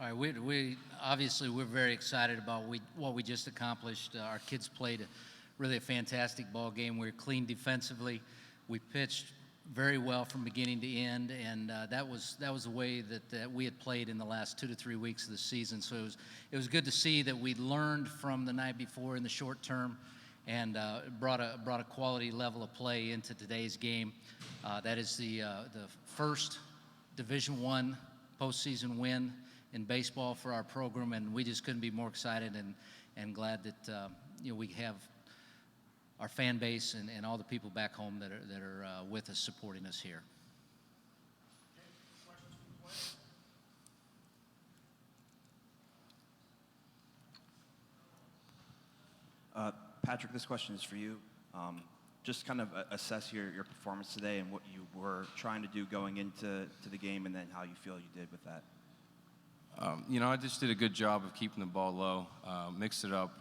All right, we obviously we're very excited about what we just accomplished. Our kids played really a fantastic ball game. We were clean defensively. We pitched very well from beginning to end, and that was the way that we had played in the last 2 to 3 weeks of the season. So it was good to see that we learned from the night before in the short term, and brought a quality level of play into today's game. That is the first Division I postseason win in baseball for our program, and we just couldn't be more excited and glad that we have our fan base and all the people back home that are with us, supporting us here. Patrick, this question is for you. Just kind of assess your performance today and what you were trying to do going into the game, and then how you feel you did with that. I just did a good job of keeping the ball low, mixed it up.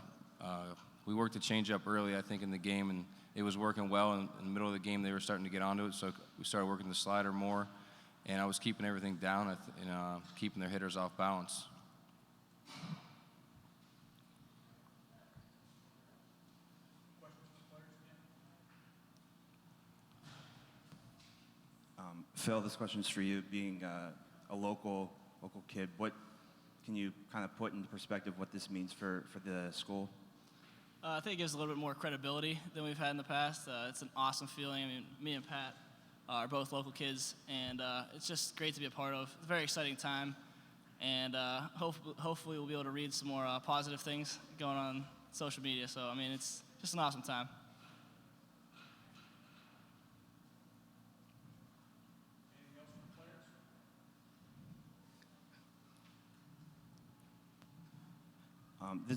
We worked the changeup early, I think, in the game, and it was working well. In the middle of the game, they were starting to get onto it, so we started working the slider more, and I was keeping everything down and keeping their hitters off balance. Phil, this question is for you. Being a local kid, what can you kind of put into perspective what this means for the school? I think it gives a little bit more credibility than we've had in the past. It's an awesome feeling. I mean, me and Pat are both local kids, and it's just great to be a part of. It's a very exciting time, and hopefully we'll be able to read some more positive things going on social media. So, I mean, it's just an awesome time.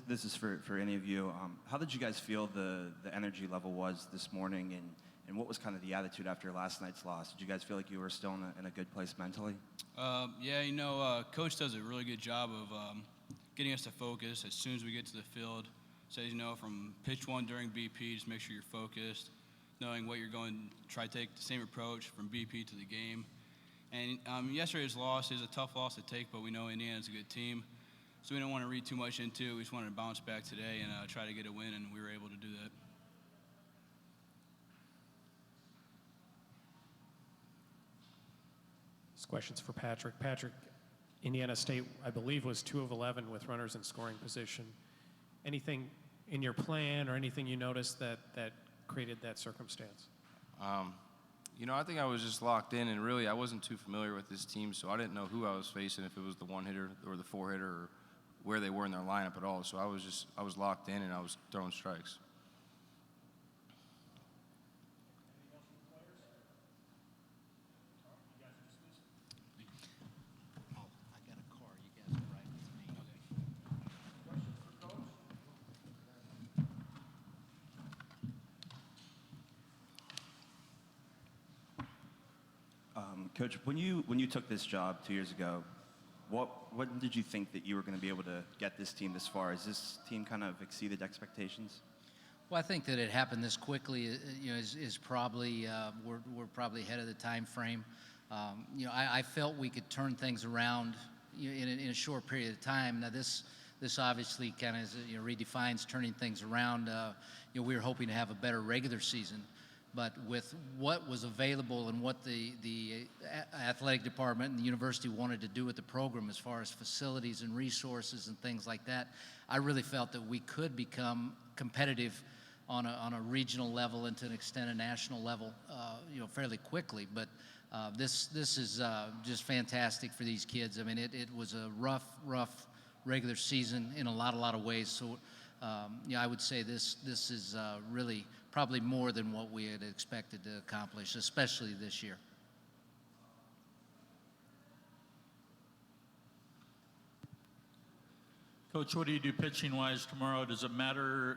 This is for any of you. How did you guys feel the energy level was this morning, and what was kind of the attitude after last night's loss? Did you guys feel like you were still in a good place mentally? Yeah, Coach does a really good job of getting us to focus as soon as we get to the field. Says, from pitch one during BP, just make sure you're focused, knowing what you're going to try to take the same approach from BP to the game. And yesterday's loss is a tough loss to take, but we know Indiana's a good team. So we don't want to read too much into it. We just wanted to bounce back today and try to get a win, and we were able to do that. This question's for Patrick. Patrick, Indiana State, I believe, was 2 of 11 with runners in scoring position. Anything in your plan or anything you noticed that created that circumstance? I think I was just locked in, and really I wasn't too familiar with this team, so I didn't know who I was facing, if it was the one hitter or the four hitter, or where they were in their lineup at all. So I was locked in, and I was throwing strikes. Coach, when you took this job 2 years ago, what did you think that you were going to be able to get this team this far? Has this team kind of exceeded expectations? Well, I think that it happened this quickly, is probably we're probably ahead of the time frame. I felt we could turn things around in a short period of time. Now this obviously kind of redefines turning things around. We were hoping to have a better regular season, but with what was available and what the athletic department and the university wanted to do with the program as far as facilities and resources and things like that, I really felt that we could become competitive on a regional level and to an extent a national level, fairly quickly. But this is just fantastic for these kids. I mean, it was a rough regular season in a lot of ways. So, I would say this is really probably more than what we had expected to accomplish, especially this year. Coach, what do you do pitching-wise tomorrow? Does it matter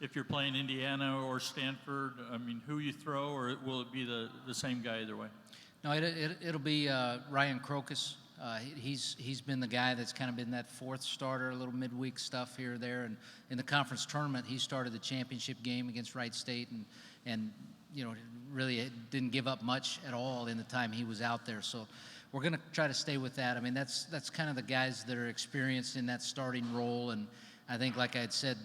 if you're playing Indiana or Stanford? I mean, who you throw, or will it be the same guy either way? No, it'll be Ryan Crocus. He's been the guy that's kind of been that fourth starter, a little midweek stuff here or there. And in the conference tournament, he started the championship game against Wright State and really didn't give up much at all in the time he was out there. So we're going to try to stay with that. I mean, that's kind of the guys that are experienced in that starting role. And I think, like I had said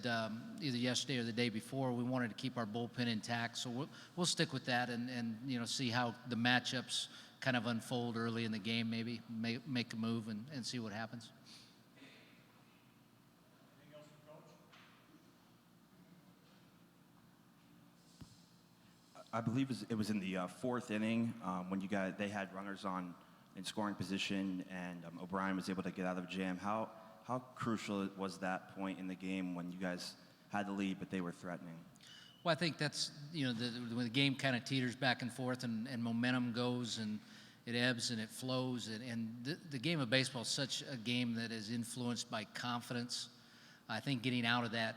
either yesterday or the day before, we wanted to keep our bullpen intact. So we'll stick with that and see how the matchups kind of unfold early in the game, maybe make a move and see what happens. I believe it was in the fourth inning when they had runners on in scoring position, and O'Brien was able to get out of a jam. How crucial was that point in the game when you guys had the lead but they were threatening? Well, I think that's when the game kind of teeters back and forth and momentum goes and it ebbs and it flows, and the game of baseball is such a game that is influenced by confidence. I think getting out of that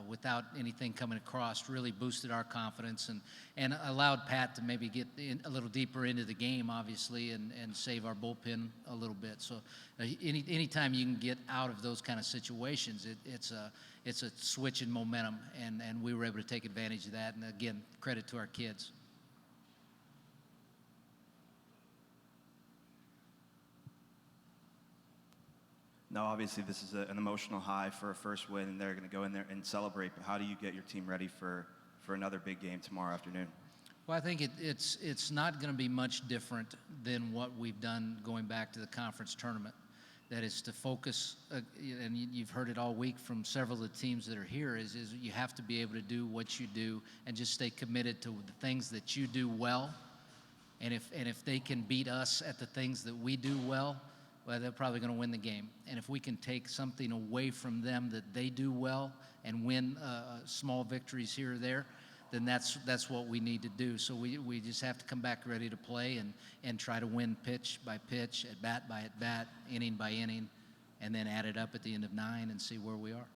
without anything coming across really boosted our confidence and allowed Pat to maybe get a little deeper into the game, obviously, and save our bullpen a little bit. So anytime you can get out of those kind of situations, it's a switch in momentum, and we were able to take advantage of that. And again, credit to our kids. Now, obviously, this is an emotional high for a first win, and they're going to go in there and celebrate. But how do you get your team ready for another big game tomorrow afternoon? Well, I think it's not going to be much different than what we've done going back to the conference tournament. That is to focus, and you've heard it all week from several of the teams that are here, is you have to be able to do what you do and just stay committed to the things that you do well. And if they can beat us at the things that we do well, they're probably going to win the game. And if we can take something away from them that they do well and win small victories here or there, then that's what we need to do. So we just have to come back ready to play and try to win pitch by pitch, at bat by at bat, inning by inning, and then add it up at the end of 9 and see where we are.